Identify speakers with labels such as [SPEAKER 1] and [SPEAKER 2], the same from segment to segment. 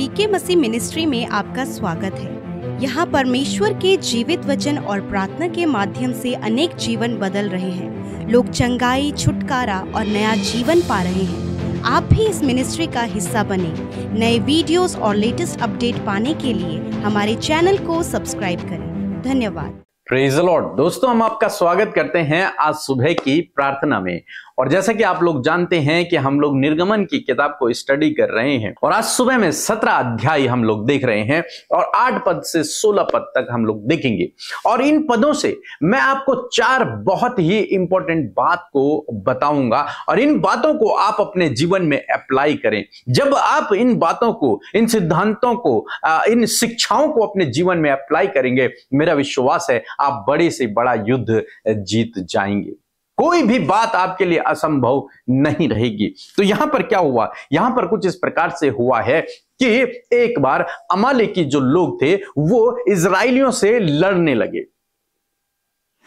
[SPEAKER 1] पीके मसीह ministry में आपका स्वागत है। यहाँ परमेश्वर के जीवित वचन और प्रार्थना के माध्यम से अनेक जीवन बदल रहे हैं। लोग चंगाई, छुटकारा और नया जीवन पा रहे हैं। आप भी इस मिनिस्ट्री का हिस्सा बने। नए वीडियोस और लेटेस्ट अपडेट पाने के लिए हमारे चैनल को सब्सक्राइब करें। धन्यवाद।
[SPEAKER 2] Praise the Lord. दोस्तों, हम आपका स्वागत करते हैं आज सुबह की प्रार्थना में। और जैसा कि आप लोग जानते हैं कि हम लोग निर्गमन की किताब को स्टडी कर रहे हैं और आज सुबह में 17 अध्याय हम लोग देख रहे हैं और 8 पद से 16 पद तक हम लोग देखेंगे। और इन पदों से मैं आपको 4 बहुत ही इंपॉर्टेंट बात को बताऊंगा और इन बातों को आप अपने जीवन में अप्लाई करें। जब आप इन बातों को, इन सिद्धांतों को, इन शिक्षाओं को अपने जीवन में अप्लाई करेंगे, मेरा विश्वास है आप बड़े से बड़ा युद्ध जीत जाएंगे। कोई भी बात आपके लिए असंभव नहीं रहेगी। तो यहां पर क्या हुआ? यहां पर कुछ इस प्रकार से हुआ है कि एक बार अमालेकी जो लोग थे वो इजराइलियों से लड़ने लगे।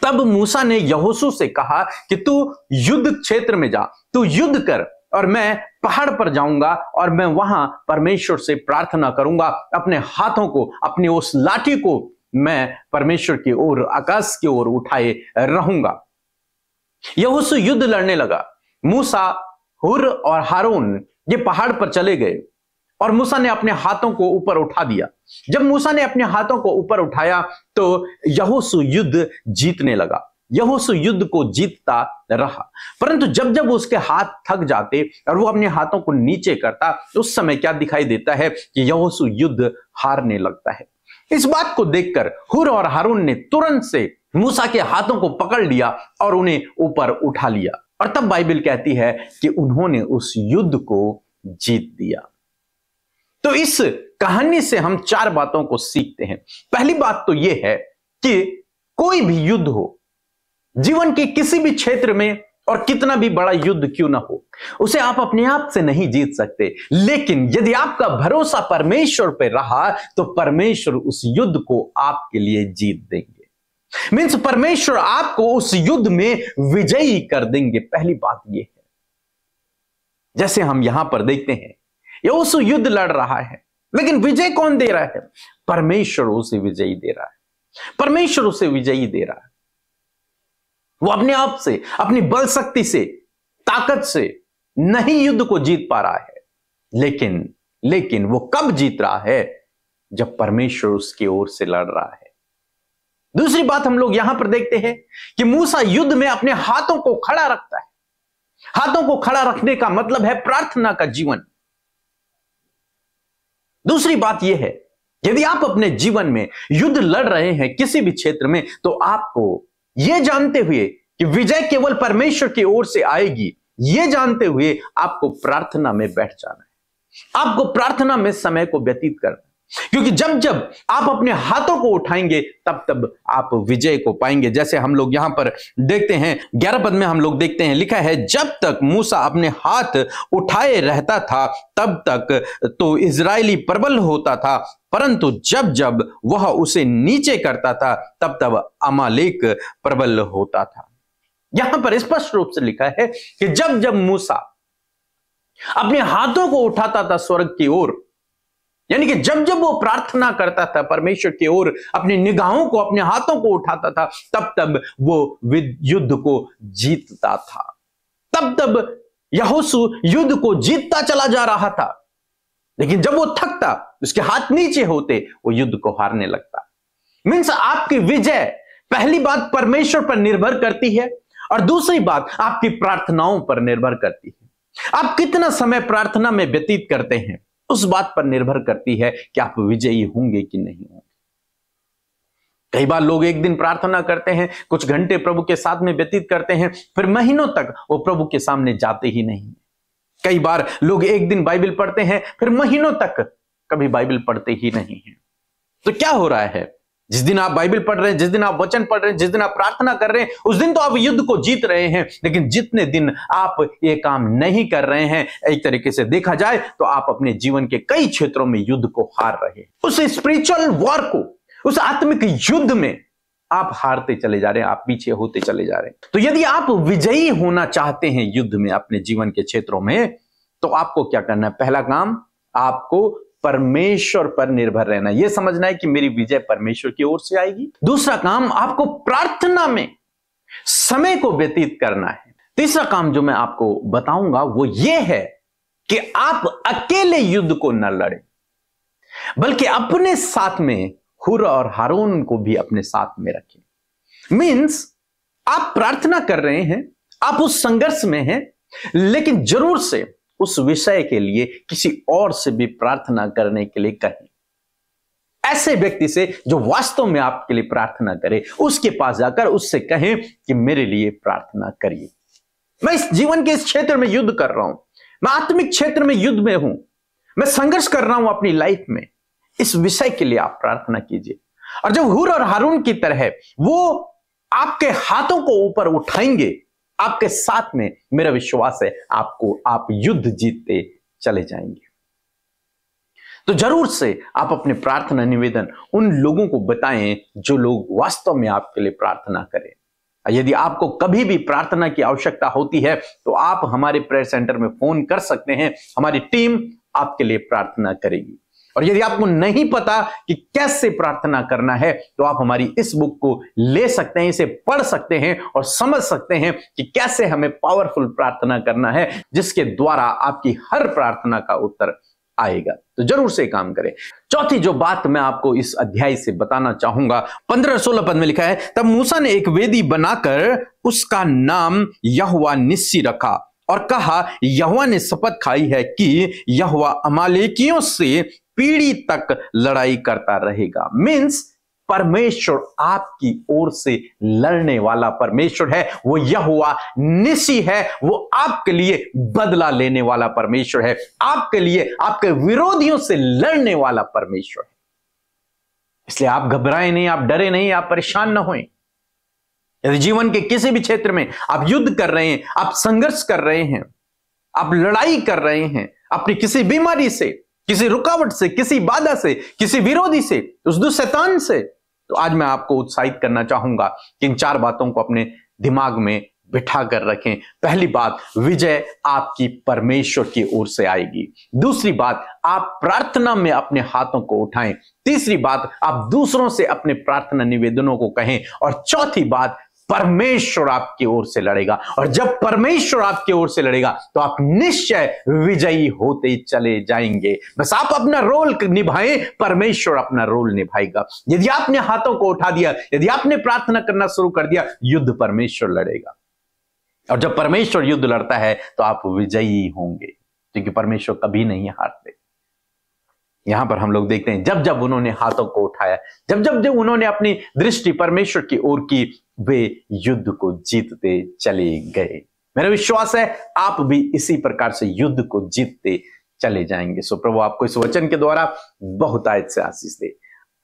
[SPEAKER 2] तब मूसा ने यहोशू से कहा कि तू युद्ध क्षेत्र में जा, तू युद्ध कर और मैं पहाड़ पर जाऊंगा और मैं वहां परमेश्वर से प्रार्थना करूंगा। अपने हाथों को, अपनी उस लाठी को मैं परमेश्वर की ओर, आकाश की ओर उठाए रहूंगा। यहोशू युद्ध लड़ने लगा। मूसा, हुर और हारून ये पहाड़ पर चले गए और मूसा ने अपने हाथों को ऊपर उठा दिया। जब मूसा ने अपने हाथों को ऊपर उठाया तो यहोशू युद्ध जीतने लगा। यहोशू युद्ध को जीतता रहा, परंतु जब जब उसके हाथ थक जाते और वो अपने हाथों को नीचे करता, उस समय क्या दिखाई देता है कि यहोशू युद्ध हारने लगता है। इस बात को देखकर हुर और हारून ने तुरंत से मूसा के हाथों को पकड़ लिया और उन्हें ऊपर उठा लिया। और तब बाइबल कहती है कि उन्होंने उस युद्ध को जीत दिया। तो इस कहानी से हम 4 बातों को सीखते हैं। पहली बात तो यह है कि कोई भी युद्ध हो, जीवन के किसी भी क्षेत्र में, और कितना भी बड़ा युद्ध क्यों ना हो, उसे आप अपने आप से नहीं जीत सकते। लेकिन यदि आपका भरोसा परमेश्वर पर रहा तो परमेश्वर उस युद्ध को आपके लिए जीत देंगे। मीन्स परमेश्वर आपको उस युद्ध में विजयी कर देंगे। पहली बात यह है। जैसे हम यहां पर देखते हैं, यहोशू युद्ध लड़ रहा है, लेकिन विजय कौन दे रहा है? परमेश्वर उसे विजयी दे रहा है। परमेश्वर उसे विजयी दे रहा है। वो अपने आप से, अपनी बल शक्ति से, ताकत से नहीं युद्ध को जीत पा रहा है। लेकिन वो कब जीत रहा है? जब परमेश्वर उसकी ओर से लड़ रहा है। दूसरी बात हम लोग यहां पर देखते हैं कि मूसा युद्ध में अपने हाथों को खड़ा रखता है। हाथों को खड़ा रखने का मतलब है प्रार्थना का जीवन। दूसरी बात यह है, यदि आप अपने जीवन में युद्ध लड़ रहे हैं किसी भी क्षेत्र में, तो आपको यह जानते हुए कि विजय केवल परमेश्वर की ओर से आएगी, यह जानते हुए आपको प्रार्थना में बैठ जाना है। आपको प्रार्थना में समय को व्यतीत करना है, क्योंकि जब जब आप अपने हाथों को उठाएंगे तब तब आप विजय को पाएंगे। जैसे हम लोग यहां पर देखते हैं 11 पद में हम लोग देखते हैं, लिखा है, जब तक मूसा अपने हाथ उठाए रहता था तब तक तो इजरायली प्रबल होता था, परंतु जब जब वह उसे नीचे करता था तब तब अमालेक प्रबल होता था। यहां पर स्पष्ट रूप से लिखा है कि जब जब मूसा अपने हाथों को उठाता था स्वर्ग की ओर, यानी कि जब जब वो प्रार्थना करता था परमेश्वर की ओर, अपनी निगाहों को, अपने हाथों को उठाता था, तब तब वो युद्ध को जीतता था। तब तब यहोशू युद्ध को जीतता चला जा रहा था। लेकिन जब वो थकता, उसके हाथ नीचे होते, वो युद्ध को हारने लगता। मीन्स आपकी विजय पहली बात परमेश्वर पर निर्भर करती है और दूसरी बात आपकी प्रार्थनाओं पर निर्भर करती है। आप कितना समय प्रार्थना में व्यतीत करते हैं, उस बात पर निर्भर करती है कि आप विजयी होंगे कि नहीं होंगे। कई बार लोग एक दिन प्रार्थना करते हैं, कुछ घंटे प्रभु के साथ में व्यतीत करते हैं, फिर महीनों तक वो प्रभु के सामने जाते ही नहीं। कई बार लोग एक दिन बाइबल पढ़ते हैं, फिर महीनों तक कभी बाइबल पढ़ते ही नहीं है। तो क्या हो रहा है? जिस दिन आप बाइबल पढ़ रहे हैं, जिस दिन आप वचन पढ़ रहे हैं, जिस दिन आप प्रार्थना कर रहे हैं, उस दिन तो आप युद्ध को जीत रहे हैं। लेकिन जितने दिन आप ये काम नहीं कर रहे हैं, एक तरीके से देखा जाए तो आप अपने जीवन के कई क्षेत्रों में युद्ध को हार रहे हैं। उस स्पिरिचुअल वॉर को, उस आत्मिक युद्ध में आप हारते चले जा रहे हैं, आप पीछे होते चले जा रहे हैं। तो यदि आप विजयी होना चाहते हैं युद्ध में अपने जीवन के क्षेत्रों में, तो आपको क्या करना है? पहला काम, आपको परमेश्वर पर निर्भर रहना, यह समझना है कि मेरी विजय परमेश्वर की ओर से आएगी। दूसरा काम, आपको प्रार्थना में समय को व्यतीत करना है। तीसरा काम जो मैं आपको बताऊंगा वो यह है कि आप अकेले युद्ध को न लड़ें, बल्कि अपने साथ में हुर और हारून को भी अपने साथ में रखें। मीन्स आप प्रार्थना कर रहे हैं, आप उस संघर्ष में हैं, लेकिन जरूर से उस विषय के लिए किसी और से भी प्रार्थना करने के लिए कहें। ऐसे व्यक्ति से जो वास्तव में आपके लिए प्रार्थना करे, उसके पास जाकर उससे कहें कि मेरे लिए प्रार्थना करिए। मैं इस जीवन के इस क्षेत्र में युद्ध कर रहा हूं, मैं आत्मिक क्षेत्र में युद्ध में हूं, मैं संघर्ष कर रहा हूं अपनी लाइफ में, इस विषय के लिए आप प्रार्थना कीजिए। और जब हुर और हारून की तरह वो आपके हाथों को ऊपर उठाएंगे, आपके साथ में, मेरा विश्वास है आप युद्ध जीतते चले जाएंगे। तो जरूर से आप अपने प्रार्थना निवेदन उन लोगों को बताएं जो लोग वास्तव में आपके लिए प्रार्थना करें। यदि आपको कभी भी प्रार्थना की आवश्यकता होती है तो आप हमारे प्रेयर सेंटर में फोन कर सकते हैं, हमारी टीम आपके लिए प्रार्थना करेगी। और यदि आपको नहीं पता कि कैसे प्रार्थना करना है तो आप हमारी इस बुक को ले सकते हैं, इसे पढ़ सकते हैं और समझ सकते हैं कि कैसे हमें पावरफुल प्रार्थना करना है, जिसके द्वारा आपकी हर प्रार्थना का उत्तर आएगा। तो जरूर से काम करें। चौथी जो बात मैं आपको इस अध्याय से बताना चाहूंगा, 15-16 पद में लिखा है, तब मूसा ने एक वेदी बनाकर उसका नाम यहोवा निस्सी रखा और कहा, यहोवा ने शपथ खाई है कि यहोवा अमालेकियों से पीढ़ी तक लड़ाई करता रहेगा। मीन्स परमेश्वर आपकी ओर से लड़ने वाला परमेश्वर है, वो यहोवा निसी है, वो आपके लिए बदला लेने वाला परमेश्वर है, आपके लिए आपके विरोधियों से लड़ने वाला परमेश्वर है। इसलिए आप घबराएं नहीं, आप डरे नहीं, आप परेशान ना होएं। यदि जीवन के किसी भी क्षेत्र में आप युद्ध कर रहे हैं, आप संघर्ष कर रहे हैं, आप लड़ाई कर रहे हैं अपनी किसी बीमारी से, किसी रुकावट से, किसी बाधा से, किसी विरोधी से, उस दुष्शैतान से, तो आज मैं आपको उत्साहित करना चाहूंगा कि इन 4 बातों को अपने दिमाग में बिठा कर रखें। पहली बात, विजय आपकी परमेश्वर की ओर से आएगी। दूसरी बात, आप प्रार्थना में अपने हाथों को उठाएं। तीसरी बात, आप दूसरों से अपने प्रार्थना निवेदनों को कहें। और चौथी बात, परमेश्वर आपकी ओर से लड़ेगा। और जब परमेश्वर आपकी ओर से लड़ेगा तो आप निश्चय विजयी होते चले जाएंगे। बस आप अपना रोल निभाएं, परमेश्वर अपना रोल निभाएगा। यदि आपने हाथों को उठा दिया, यदि आपने प्रार्थना करना शुरू कर दिया, युद्ध परमेश्वर लड़ेगा। और जब परमेश्वर युद्ध लड़ता है तो आप विजयी होंगे, क्योंकि परमेश्वर कभी नहीं हारते। यहां पर हम लोग देखते हैं जब जब उन्होंने हाथों को उठाया, जब जब उन्होंने अपनी दृष्टि परमेश्वर की ओर की, वे युद्ध को जीतते चले गए। मेरा विश्वास है आप भी इसी प्रकार से युद्ध को जीतते चले जाएंगे। सो प्रभु आपको इस वचन के द्वारा बहुतायत से आशीष दे,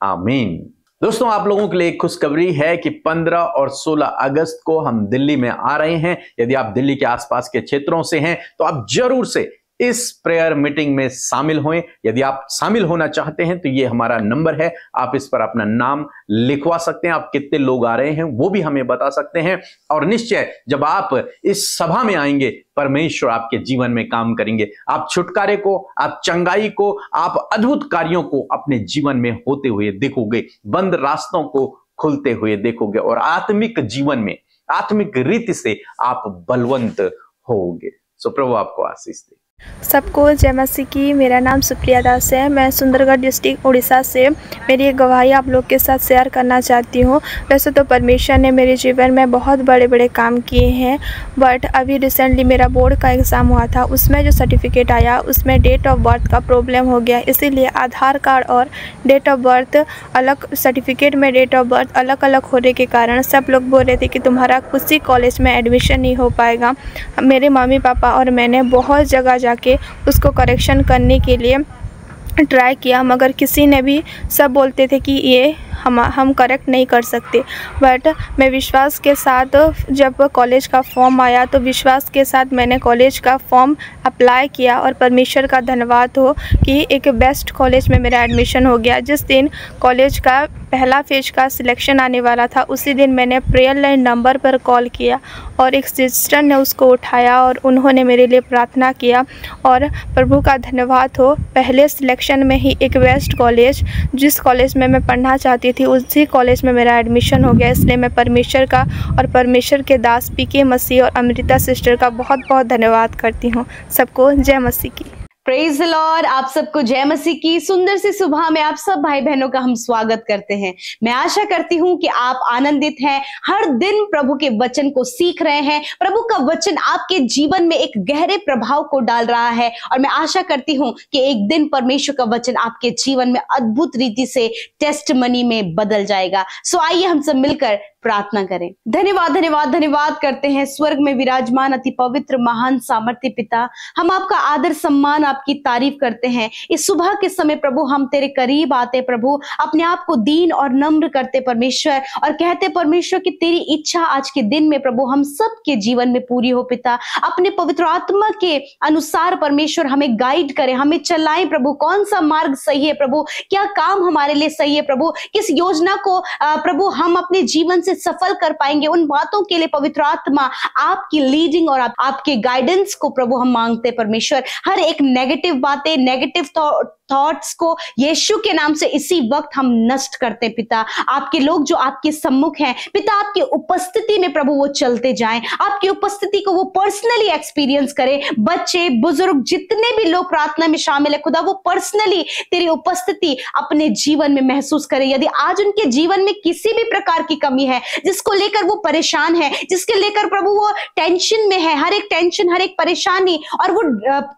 [SPEAKER 2] आमीन। दोस्तों, आप लोगों के लिए एक खुशखबरी है कि 15 और 16 अगस्त को हम दिल्ली में आ रहे हैं। यदि आप दिल्ली के आसपास के क्षेत्रों से हैं तो आप जरूर से इस प्रेयर मीटिंग में शामिल हों। यदि आप शामिल होना चाहते हैं तो ये हमारा नंबर है, आप इस पर अपना नाम लिखवा सकते हैं। आप कितने लोग आ रहे हैं वो भी हमें बता सकते हैं। और निश्चय जब आप इस सभा में आएंगे, परमेश्वर आपके जीवन में काम करेंगे। आप छुटकारे को, आप चंगाई को, आप अद्भुत कार्यों को अपने जीवन में होते हुए देखोगे, बंद रास्तों को खुलते हुए देखोगे और आत्मिक जीवन में, आत्मिक रीति से आप बलवंत होगे। सो प्रभु आपको आशीष दे।
[SPEAKER 3] सबको जय मसीह की। मेरा नाम सुप्रिया दास है, मैं सुंदरगढ़ डिस्ट्रिक्ट उड़ीसा से मेरी एक गवाही आप लोग के साथ शेयर करना चाहती हूँ। वैसे तो परमेश्वर ने मेरे जीवन में बहुत बड़े बड़े काम किए हैं, बट अभी रिसेंटली मेरा बोर्ड का एग्ज़ाम हुआ था, उसमें जो सर्टिफिकेट आया उसमें डेट ऑफ बर्थ का प्रॉब्लम हो गया। इसीलिए आधार कार्ड और डेट ऑफ बर्थ अलग, सर्टिफिकेट में डेट ऑफ बर्थ अलग अलग होने के कारण सब लोग बोल रहे थे कि तुम्हारा किसी कॉलेज में एडमिशन नहीं हो पाएगा। मेरे मम्मी पापा और मैंने बहुत जगह जाके उसको करेक्शन करने के लिए ट्राई किया, मगर किसी ने भी, सब बोलते थे कि ये हम करेक्ट नहीं कर सकते। बट मैं विश्वास के साथ, जब कॉलेज का फॉर्म आया तो विश्वास के साथ मैंने कॉलेज का फॉर्म अप्लाई किया और परमेश्वर का धन्यवाद हो कि एक बेस्ट कॉलेज में मेरा एडमिशन हो गया। जिस दिन कॉलेज का पहला फेज का सिलेक्शन आने वाला था, उसी दिन मैंने प्रेयर लाइन नंबर पर कॉल किया और एक सिस्टर ने उसको उठाया और उन्होंने मेरे लिए प्रार्थना किया। और प्रभु का धन्यवाद हो, पहले सिलेक्शन में ही एक बेस्ट कॉलेज, जिस कॉलेज में मैं पढ़ना चाहती थी उसी कॉलेज में मेरा एडमिशन हो गया। इसलिए मैं परमेश्वर का और परमेश्वर के दास पीके मसीह और अमृता सिस्टर का बहुत बहुत धन्यवाद करती हूँ। सबको जय मसीह की।
[SPEAKER 1] Praise the Lord. आप सबको जय मसीह की सुंदर सी सुबह में आप सब भाई बहनों का हम स्वागत करते हैं। मैं आशा करती हूं कि आप आनंदित हैं, हर दिन प्रभु के वचन को सीख रहे हैं, प्रभु का वचन आपके जीवन में एक गहरे प्रभाव को डाल रहा है और मैं आशा करती हूं कि एक दिन परमेश्वर का वचन आपके जीवन में अद्भुत रीति से टेस्टमनी में बदल जाएगा। सो आइए हम सब मिलकर प्रार्थना करें। धन्यवाद धन्यवाद धन्यवाद करते हैं स्वर्ग में विराजमान अति पवित्र महान सामर्थ्य पिता, हम आपका आदर सम्मान आपकी तारीफ करते हैं। इस सुबह के समय प्रभु हम तेरे करीब आते प्रभु, अपने आप को दीन और नम्र करते परमेश्वर और कहते परमेश्वर कि तेरी इच्छा आज के दिन में प्रभु हम सब के जीवन में पूरी हो पिता। अपने पवित्र आत्मा के अनुसार परमेश्वर हमें गाइड करे, हमें चलाएं प्रभु, कौन सा मार्ग सही है प्रभु, क्या काम हमारे लिए सही है प्रभु, किस योजना को प्रभु हम अपने जीवन से सफल कर पाएंगे, उन बातों के लिए पवित्र आत्मा आपकी लीडिंग और आपके गाइडेंस को प्रभु हम मांगते परमेश्वर। हर एक नेगेटिव बातें, नेगेटिव थॉट्स को यीशु के नाम से इसी वक्त हम नष्ट करते पिता। आपके लोग जो आपके सम्मुख हैं पिता, आपकी उपस्थिति में प्रभु वो चलते जाएं, आपकी उपस्थिति को वो पर्सनली एक्सपीरियंस करें। बच्चे बुजुर्ग जितने भी लोग प्रार्थना में शामिल है खुदा, वो पर्सनली तेरी उपस्थिति अपने जीवन में महसूस करें। यदि आज उनके जीवन में किसी भी प्रकार की कमी है, जिसको लेकर वो परेशान है, जिसके लेकर प्रभु वो टेंशन में है, हर एक टेंशन, हर एक परेशानी और वो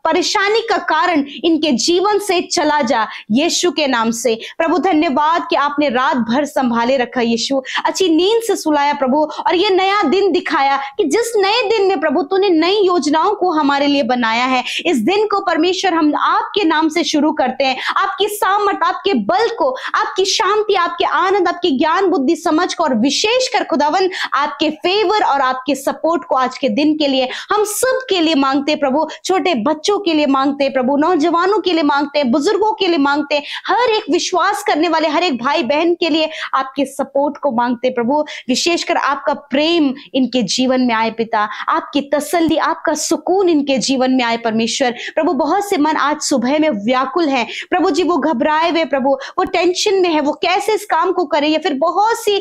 [SPEAKER 1] परेशानी का कारण इनके जीवन से चला जा यीशु के नाम से। प्रभु धन्यवाद कि आपने रात भर संभाले रखा यीशु, अच्छी नींद से सुलाया प्रभु और ये नया दिन दिखाया कि जिस नए दिन में प्रभु तूने नई योजनाओं को हमारे लिए बनाया है। इस दिन को परमेश्वर हम आपके नाम से शुरू करते हैं। आपकी सामर्थ, आपके बल को, आपकी शांति, आपके आनंद, आपकी ज्ञान बुद्धि समझ को और विशेषकर खुदावन आपके फेवर और आपके सपोर्ट को आज के दिन के लिए हम सब के लिए मांगते प्रभु। छोटे बच्चों के लिए मांगते प्रभु, नौजवानों के लिए मांगते, बुजुर्गों के लिए मांगते, हर एक विश्वास करने वाले हर एक भाई बहन के लिए आपके सपोर्ट को मांगते प्रभु। विशेषकर आपका प्रेम इनके जीवन में आए पिता, आपकी तसल्ली, आपका सुकून इनके जीवन में आए परमेश्वर। प्रभु बहुत से मन आज सुबह में व्याकुल हैं प्रभु जी, वो घबराए हुए प्रभु, वो टेंशन में है, वो कैसे इस काम को करें, या फिर बहुत सी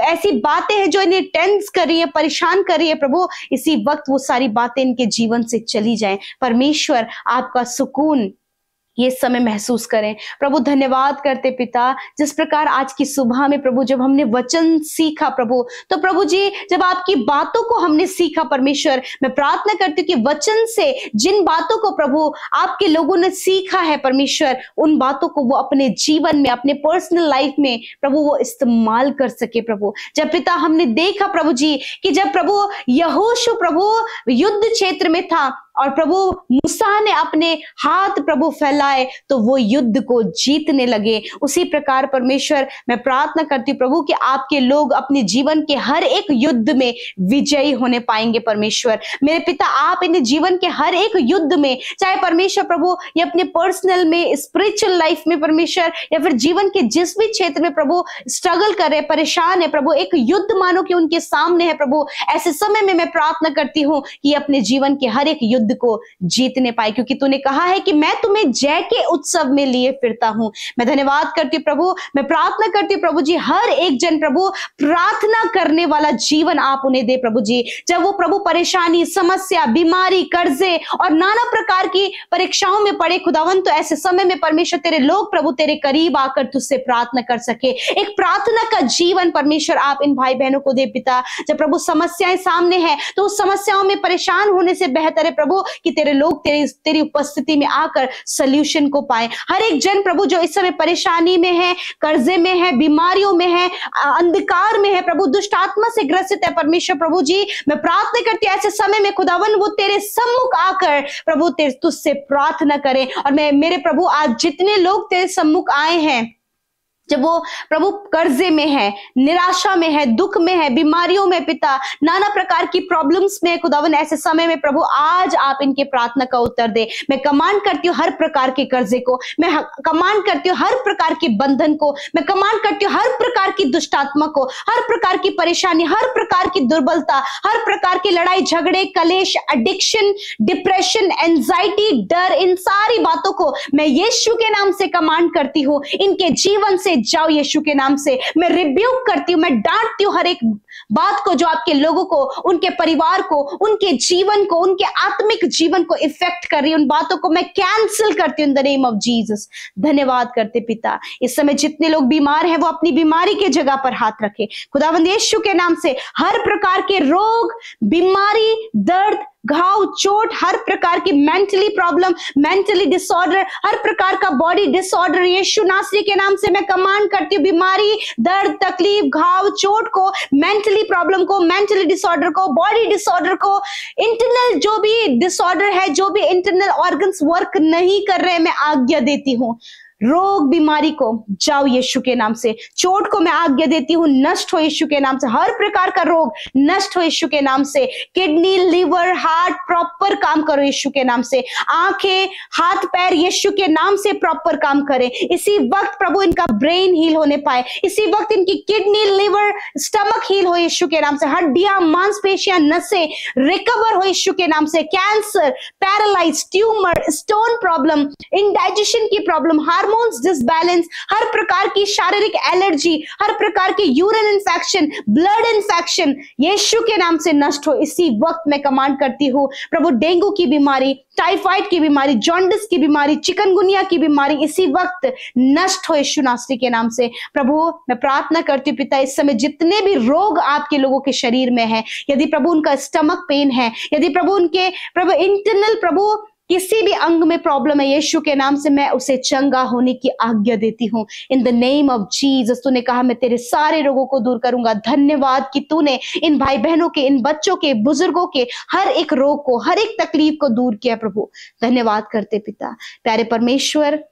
[SPEAKER 1] ऐसी बातें हैं जो इन्हें टेंस कर रही है, परेशान कर रही है प्रभु। इसी वक्त वो सारी बातें इनके जीवन से चली जाएं परमेश्वर। आपका सुकून ये समय महसूस करें प्रभु। धन्यवाद करते पिता, जिस प्रकार आज की सुबह में प्रभु जब हमने वचन सीखा प्रभु, तो प्रभु जी जब आपकी बातों को हमने सीखा परमेश्वर, मैं प्रार्थना करती हूँ कि वचन से जिन बातों को प्रभु आपके लोगों ने सीखा है परमेश्वर, उन बातों को वो अपने जीवन में, अपने पर्सनल लाइफ में प्रभु वो इस्तेमाल कर सके प्रभु। जब पिता हमने देखा प्रभु जी कि जब प्रभु यहोशू प्रभु युद्ध क्षेत्र में था और प्रभु मूसा ने अपने हाथ प्रभु फैलाए तो वो युद्ध को जीतने लगे, उसी प्रकार परमेश्वर मैं प्रार्थना करती हूँ प्रभु कि आपके लोग अपने जीवन के हर एक युद्ध में विजयी होने पाएंगे परमेश्वर। मेरे पिता आप इन जीवन के हर एक युद्ध में, चाहे परमेश्वर प्रभु ये अपने पर्सनल में, स्पिरिचुअल लाइफ में परमेश्वर, या फिर जीवन के जिस भी क्षेत्र में प्रभु स्ट्रगल कर रहे, परेशान है प्रभु, एक युद्ध मानो कि उनके सामने है प्रभु। ऐसे समय में मैं प्रार्थना करती हूँ कि अपने जीवन के हर एक युद्ध को जीतने पाए, क्योंकि तूने कहा है कि मैं तुम्हें जय के उत्सव में लिए फिरता हूं। मैं धन्यवाद करती हूँ प्रभु, मैं प्रार्थना करती हूँ प्रभु जी हर एक जन प्रभु प्रार्थना करने वाला जीवन आप उन्हें दे प्रभु जी। जब वो प्रभु परेशानी, समस्या, बीमारी, कर्जे और नाना प्रकार की परीक्षाओं में पड़े खुदावन, तो ऐसे समय में परमेश्वर तेरे लोग प्रभु तेरे करीब आकर तुझसे प्रार्थना कर सके। एक प्रार्थना का जीवन परमेश्वर आप इन भाई बहनों को दे पिता। जब प्रभु समस्याएं सामने हैं तो उस समस्याओं में परेशान होने से बेहतर है प्रभु कि तेरे लोग तेरी उपस्थिति में आकर सॉल्यूशन को पाए। हर एक जन प्रभु जो इस समय परेशानी में है, कर्जे में है, बीमारियों में है, अंधकार में है प्रभु, दुष्ट आत्मा से ग्रसित है परमेश्वर प्रभु जी, मैं प्रार्थना करती हूं ऐसे समय में खुदावन वो तेरे सम्मुख आकर प्रभु तुझसे प्रार्थना करें। और मैं मेरे प्रभु आज जितने लोग तेरे सम्मुख आए हैं, जब वो प्रभु कर्जे में है, निराशा में है, दुख में है, बीमारियों में पिता, नाना प्रकार की प्रॉब्लम्स में खुदावन, ऐसे समय में प्रभु आज आप इनके प्रार्थना का उत्तर दे। मैं कमांड करती हूँ हर प्रकार के कर्जे को, मैं कमांड करती हूँ हर प्रकार के बंधन को, मैं कमांड करती हूँ हर प्रकार की दुष्टात्मा को, हर प्रकार की परेशानी, हर प्रकार की दुर्बलता, हर प्रकार की लड़ाई झगड़े, कलेश, एडिक्शन, डिप्रेशन, एंजाइटी, डर, इन सारी बातों को मैं यीशु के नाम से कमांड करती हूँ, इनके जीवन से जाओ यीशु के नाम से। मैं रिब्यूक करती हूँ, मैं डांटती हूँ हर एक बात को जो आपके लोगों को, उनके परिवार को, उनके जीवन को, उनके आत्मिक जीवन को इफेक्ट कर रही है, उन बातों को मैं कैंसिल करती हूँ in the name of Jesus. धन्यवाद करते पिता, इस समय जितने लोग बीमार हैं वो अपनी बीमारी के जगह पर हाथ रखे खुदावंद यीशु के नाम से। हर प्रकार के रोग, बीमारी, दर्द, घाव, चोट, हर प्रकार की मेंटली प्रॉब्लम, मेंटली डिसऑर्डर, हर प्रकार का बॉडी डिसऑर्डर, यीशु नासरी के नाम से मैं कमांड करती हूँ बीमारी, दर्द, तकलीफ, घाव, चोट को, मेंटली प्रॉब्लम को, मेंटली डिसऑर्डर को, बॉडी डिसऑर्डर को, इंटरनल जो भी डिसऑर्डर है, जो भी इंटरनल ऑर्गन्स वर्क नहीं कर रहे, मैं आज्ञा देती हूँ रोग बीमारी को जाओ यीशु के नाम से। चोट को मैं आज्ञा देती हूँ नष्ट हो यीशु के नाम से। हर प्रकार का रोग नष्ट हो यीशु के नाम से। किडनी, लिवर, हार्ट प्रॉपर काम करो यीशु के नाम से। आंखें, हाथ पैर यीशु के नाम से प्रॉपर काम करें। इसी वक्त प्रभु इनका ब्रेन हील होने पाए, इसी वक्त इनकी किडनी, लिवर, स्टमक हील हो यीशु के नाम से। हड्डियां, मांसपेशियां, नसें रिकवर हो यीशु के नाम से। Cancer, paralyse, tumour, stone problem, indigestion की प्रॉब्लम, हार्मोन्स डिसबैलेंस, हर प्रकार की शारीरिक एलर्जी, हर प्रकार की यूरिन इन्फेक्शन, ब्लड इन्फेक्शन यीशु के नाम से नष्ट हो। इसी वक्त मैं कमांड करती हूँ प्रभु डेंगू की बीमारी, टाइफाइड की बीमारी, जॉन्डिस की बीमारी, चिकनगुनिया की बीमारी इसी वक्त नष्ट हो यीशु नासरी के नाम से। प्रभु मैं प्रार्थना करती हूँ पिता, इस समय जितने भी रोग आपके लोगों के शरीर में है, यदि प्रभु उनका स्टमक पेन है, यदि प्रभु उनके प्रभु इंटरनल प्रभु किसी भी अंग में प्रॉब्लम है, यीशु के नाम से मैं उसे चंगा होने की आज्ञा देती हूँ in the name of Jesus. तूने कहा मैं तेरे सारे रोगों को दूर करूंगा। धन्यवाद कि तूने इन भाई बहनों के, इन बच्चों के, बुजुर्गों के हर एक रोग को, हर एक तकलीफ को दूर किया प्रभु। धन्यवाद करते पिता। प्यारे परमेश्वर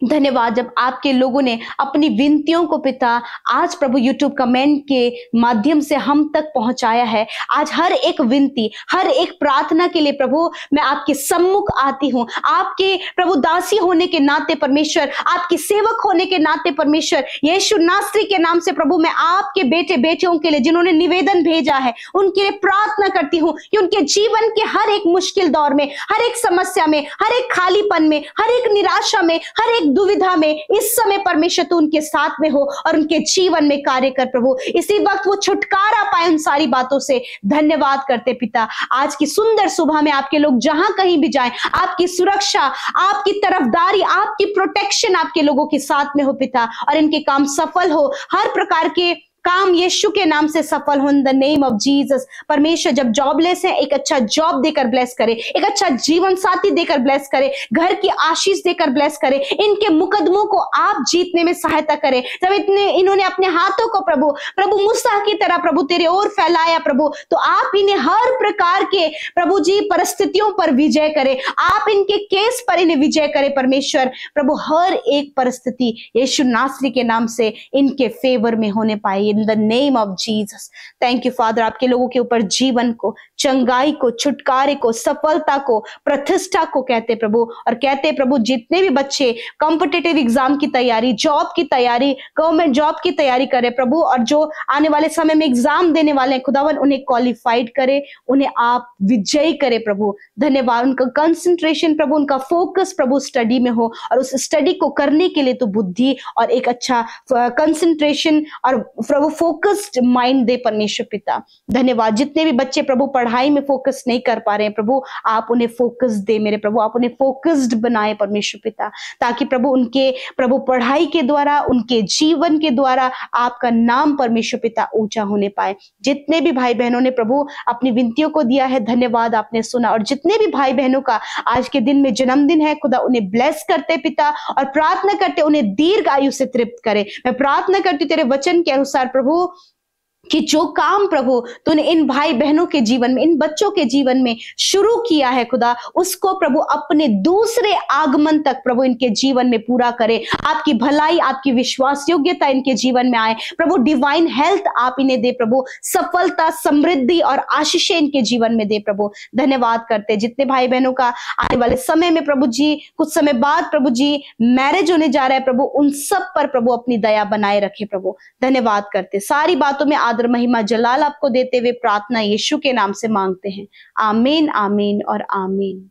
[SPEAKER 1] धन्यवाद जब आपके लोगों ने अपनी विनतियों को पिता आज प्रभु यूट्यूब कमेंट के माध्यम से हम तक पहुंचाया है। आज हर एक विनती, हर एक प्रार्थना के लिए प्रभु मैं आपके सम्मुख आती हूं। आपके प्रभु दासी होने के नाते परमेश्वर, आपकी सेवक होने के नाते परमेश्वर, यीशु नासरी के नाम से प्रभु मैं आपके बेटे बेटियों के लिए जिन्होंने निवेदन भेजा है उनके लिए प्रार्थना करती हूं कि उनके जीवन के हर एक मुश्किल दौर में, हर एक समस्या में, हर एक खालीपन में, हर एक निराशा में, हर एक दुविधा में इस समय परमेश्वर तू उनके साथ में हो और उनके जीवन में कार्य कर प्रभु। इसी वक्त वो छुटकारा पाए उन सारी बातों से। धन्यवाद करते पिता। आज की सुंदर सुबह में आपके लोग जहां कहीं भी जाएं, आपकी सुरक्षा, आपकी तरफदारी, आपकी प्रोटेक्शन आपके लोगों के साथ में हो पिता, और इनके काम सफल हो। हर प्रकार के काम यीशु के नाम से सफल हो in the name of Jesus. परमेश्वर जब जॉबलेस है, एक अच्छा जॉब देकर ब्लेस करे, एक अच्छा जीवन साथी देकर ब्लेस करे, घर की आशीष देकर ब्लेस करे, इनके मुकदमों को आप जीतने में सहायता करे। जब इन्होंने अपने हाथों को प्रभु मूसा की तरह प्रभु तेरे ओर फैलाया प्रभु, तो आप इन्हें हर प्रकार के प्रभु जी परिस्थितियों पर विजय करे, आप इनके केस पर इन्हें विजय करे परमेश्वर। प्रभु हर एक परिस्थिति यीशु नासरी के नाम से इनके फेवर में होने पाए in the name of Jesus. Thank you father, आपके लोगों के ऊपर जीवन को, चंगाई को, छुटकारे को, सफलता को, प्रतिष्ठा को कहते प्रभु। और कहते प्रभु जितने भी बच्चे कॉम्पिटिटिव एग्जाम की तैयारी, जॉब की तैयारी, गवर्नमेंट जॉब की तैयारी करे प्रभु, और जो आने वाले समय में एग्जाम देने वाले हैं खुदावन उन्हें क्वालिफाइड करे, उन्हें आप विजयी करे प्रभु। धन्यवाद। उनका कंसंट्रेशन प्रभु, उनका फोकस प्रभु स्टडी में हो, और उस स्टडी को करने के लिए तो बुद्धि और एक अच्छा कंसंट्रेशन और प्रभु फोकस्ड माइंड दे परमेश्वर पिता। धन्यवाद। जितने भी बच्चे प्रभु पढ़ाई में फोकस नहीं कर पा रहे हैं प्रभु, आप उन्हें फोकस दे मेरे प्रभु, आप उन्हें फोकस्ड बनाए परमेश्वर पिता, ताकि प्रभु उनके प्रभु पढ़ाई के द्वारा, उनके जीवन के द्वारा आपका नाम परमेश्वर पिता ऊंचा होने पाए। जितने भी भाई बहनों ने प्रभु अपनी विनतियों को दिया है, धन्यवाद आपने सुना। और जितने भी भाई बहनों का आज के दिन में जन्मदिन है खुदा उन्हें ब्लेस करते पिता, और प्रार्थना करते उन्हें दीर्घ आयु से तृप्त करे। मैं प्रार्थना करती तेरे वचन के अनुसार प्रभु कि जो काम प्रभु तूने इन भाई बहनों के जीवन में, इन बच्चों के जीवन में शुरू किया है खुदा, उसको प्रभु अपने दूसरे आगमन तक प्रभु इनके जीवन में पूरा करे। आपकी भलाई, आपकी विश्वास योग्यता इनके जीवन में आए प्रभु। डिवाइन हेल्थ आप इन्हें दे प्रभु, सफलता, समृद्धि और आशीषें इनके जीवन में दे प्रभु। धन्यवाद करते जितने भाई बहनों का आने वाले समय में प्रभु जी, कुछ समय बाद प्रभु जी मैरिज होने जा रहा है प्रभु, उन सब पर प्रभु अपनी दया बनाए रखे प्रभु। धन्यवाद करते, सारी बातों में आदर महिमा जलाल आपको देते हुए प्रार्थना यीशु के नाम से मांगते हैं। आमीन, आमीन और आमीन।